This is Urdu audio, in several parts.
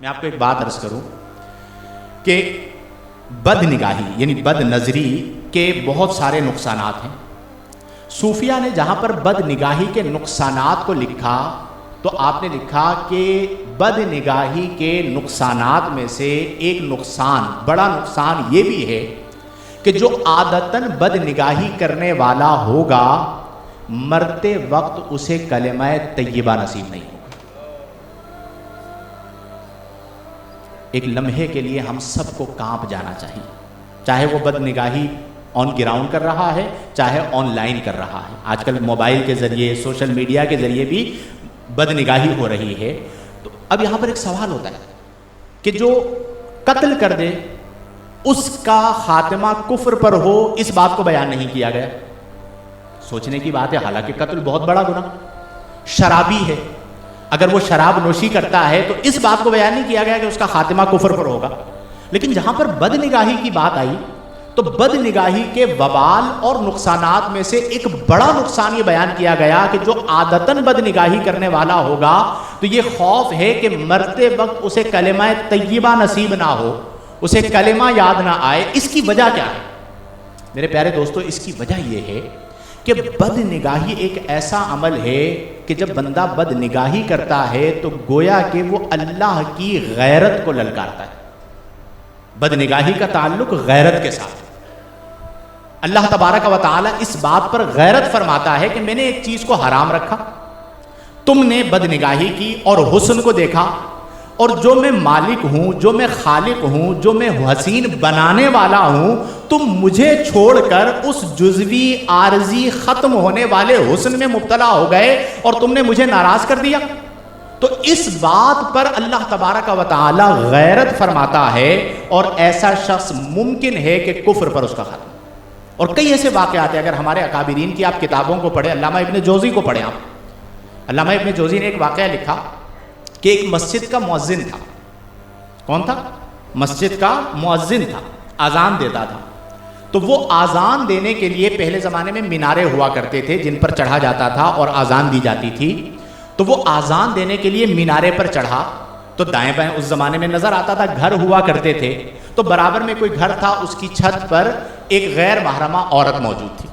میں آپ کو ایک بات عرض کروں کہ بد نگاہی یعنی بد نظری کے بہت سارے نقصانات ہیں۔ صوفیہ نے جہاں پر بد نگاہی کے نقصانات کو لکھا تو آپ نے لکھا کہ بد نگاہی کے نقصانات میں سے ایک نقصان، بڑا نقصان یہ بھی ہے کہ جو عادتاً بد نگاہی کرنے والا ہوگا مرتے وقت اسے کلمہ طیبہ نصیب نہیں ہوگا۔ ایک لمحے کے لیے ہم سب کو کانپ جانا چاہیے، چاہے وہ بد نگاہی آن گراؤنڈ کر رہا ہے چاہے آن لائن کر رہا ہے۔ آج کل موبائل کے ذریعے سوشل میڈیا کے ذریعے بھی بد نگاہی ہو رہی ہے۔ تو اب یہاں پر ایک سوال ہوتا ہے کہ جو قتل کر دے اس کا خاتمہ کفر پر ہو، اس بات کو بیان نہیں کیا گیا۔ سوچنے کی بات ہے، حالانکہ قتل بہت بڑا گناہ، شرابی ہے، اگر وہ شراب نوشی کرتا ہے تو اس بات کو بیان نہیں کیا گیا کہ اس کا خاتمہ کفر پر ہوگا۔ لیکن جہاں پر بد نگاہی کی بات آئی تو بد نگاہی کے وبال اور نقصانات میں سے ایک بڑا نقصان یہ بیان کیا گیا کہ جو عادتاً بد نگاہی کرنے والا ہوگا تو یہ خوف ہے کہ مرتے وقت اسے کلمہ طیبہ نصیب نہ ہو، اسے کلمہ یاد نہ آئے۔ اس کی وجہ کیا ہے میرے پیارے دوستو؟ اس کی وجہ یہ ہے کہ بد نگاہی ایک ایسا عمل ہے کہ جب بندہ بد نگاہی کرتا ہے تو گویا کہ وہ اللہ کی غیرت کو للکارتا ہے۔ بد نگاہی کا تعلق غیرت کے ساتھ، اللہ تبارک و تعالی اس بات پر غیرت فرماتا ہے کہ میں نے ایک چیز کو حرام رکھا، تم نے بد نگاہی کی اور حسن کو دیکھا، اور جو میں مالک ہوں، جو میں خالق ہوں، جو میں حسین بنانے والا ہوں، تم مجھے چھوڑ کر اس جزوی عارضی ختم ہونے والے حسن میں مبتلا ہو گئے اور تم نے مجھے ناراض کر دیا۔ تو اس بات پر اللہ تبارک و تعالی غیرت فرماتا ہے اور ایسا شخص ممکن ہے کہ کفر پر اس کا ختم۔ اور کئی ایسے واقعات ہیں، اگر ہمارے اکابرین کی آپ کتابوں کو پڑھیں، علامہ ابن جوزی کو پڑھیں آپ، علامہ ابن جوزی نے ایک واقعہ لکھا کہ ایک مسجد کا مؤذن تھا۔ کون تھا؟ مسجد کا مؤذن تھا، اذان دیتا تھا۔ تو وہ اذان دینے کے لیے پہلے زمانے میں مینارے ہوا کرتے تھے جن پر چڑھا جاتا تھا اور اذان دی جاتی تھی۔ تو وہ اذان دینے کے لیے مینارے پر چڑھا تو دائیں بائیں اس زمانے میں نظر آتا تھا، گھر ہوا کرتے تھے، تو برابر میں کوئی گھر تھا، اس کی چھت پر ایک غیر محرمہ عورت موجود تھی۔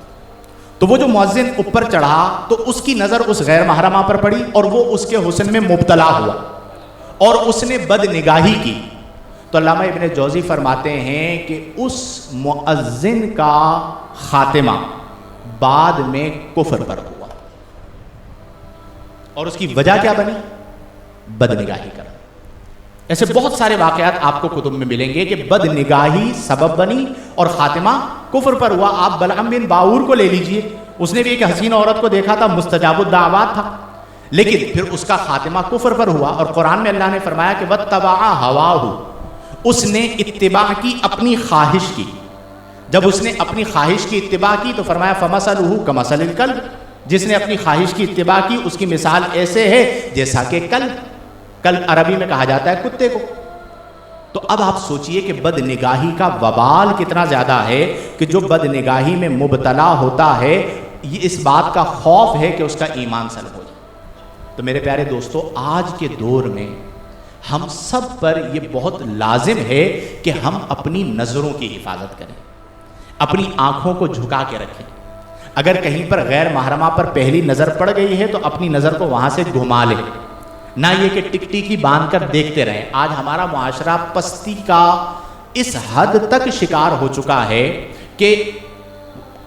تو وہ جو مؤذن اوپر چڑھا تو اس کی نظر اس غیر محرمہ پر پڑی اور وہ اس کے حسن میں مبتلا ہوا اور اس نے بد نگاہی کی۔ تو علامہ ابن جوزی فرماتے ہیں کہ اس مؤذن کا خاتمہ بعد میں کفر پر ہوا، اور اس کی وجہ کیا بنی؟ بد نگاہی کرنا۔ ایسے بہت سارے واقعات آپ کو کتب میں ملیں گے کہ بد نگاہی سبب بنی اور خاتمہ کفر پر ہوا۔ آپ بلعم بن باور کو لے لیجئے، اس نے بھی ایک حسین عورت کو دیکھا تھا، مستجاب الدعوات تھا، لیکن پھر اس کا خاتمہ کفر پر ہوا۔ اور قرآن میں اللہ نے فرمایا کہ وَاتَّبَعَ هَوَاهُ، اس نے اتباع کی، اپنی خواہش کی۔ جب اس نے اپنی خواہش کی اتباع کی تو فرمایا فَمَثَلُهُ كَمَثَلِ الْكَلْبِ، جس نے اپنی خواہش کی اتباع کی اس کی مثال ایسے ہے جیسا کہ کلب عربی میں کہا جاتا ہے کتے کو۔ تو اب آپ سوچئے کہ بد نگاہی کا وبال کتنا زیادہ ہے کہ جو بد نگاہی میں مبتلا ہوتا ہے یہ اس بات کا خوف ہے کہ اس کا ایمان سلب ہو جائے۔ تو میرے پیارے دوستو، آج کے دور میں ہم سب پر یہ بہت لازم ہے کہ ہم اپنی نظروں کی حفاظت کریں، اپنی آنکھوں کو جھکا کے رکھیں۔ اگر کہیں پر غیر محرمہ پر پہلی نظر پڑ گئی ہے تو اپنی نظر کو وہاں سے گھما لیں، نہ یہ کہ ٹک ٹکی باندھ کر دیکھتے رہیں۔ آج ہمارا معاشرہ پستی کا اس حد تک شکار ہو چکا ہے کہ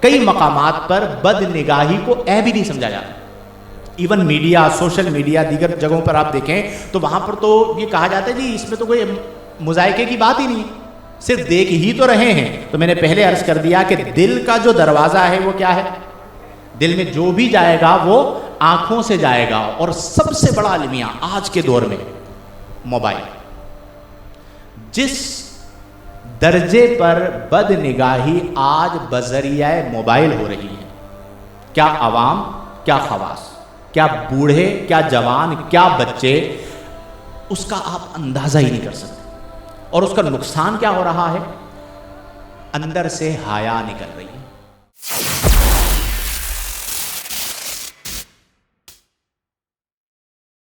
کئی مقامات پر بد نگاہی کو عیب ہی نہیں سمجھا جاتا۔ ایون میڈیا، سوشل میڈیا، دیگر جگہوں پر آپ دیکھیں تو وہاں پر تو یہ کہا جاتا ہے جی اس میں تو کوئی مذائقے کی بات ہی نہیں، صرف دیکھ ہی تو رہے ہیں۔ تو میں نے پہلے عرض کر دیا کہ دل کا جو دروازہ ہے وہ کیا ہے؟ دل میں جو بھی جائے گا وہ آنکھوں سے جائے گا، اور سب سے بڑا المیہ آج کے دور میں موبائل۔ جس درجے پر بد نگاہی آج بذریعہ موبائل ہو رہی ہے، کیا عوام، کیا خواص، کیا بوڑھے، کیا جوان، کیا بچے، اس کا آپ اندازہ ہی نہیں کر سکتے۔ اور اس کا نقصان کیا ہو رہا ہے؟ اندر سے حیا نکل رہی ہے۔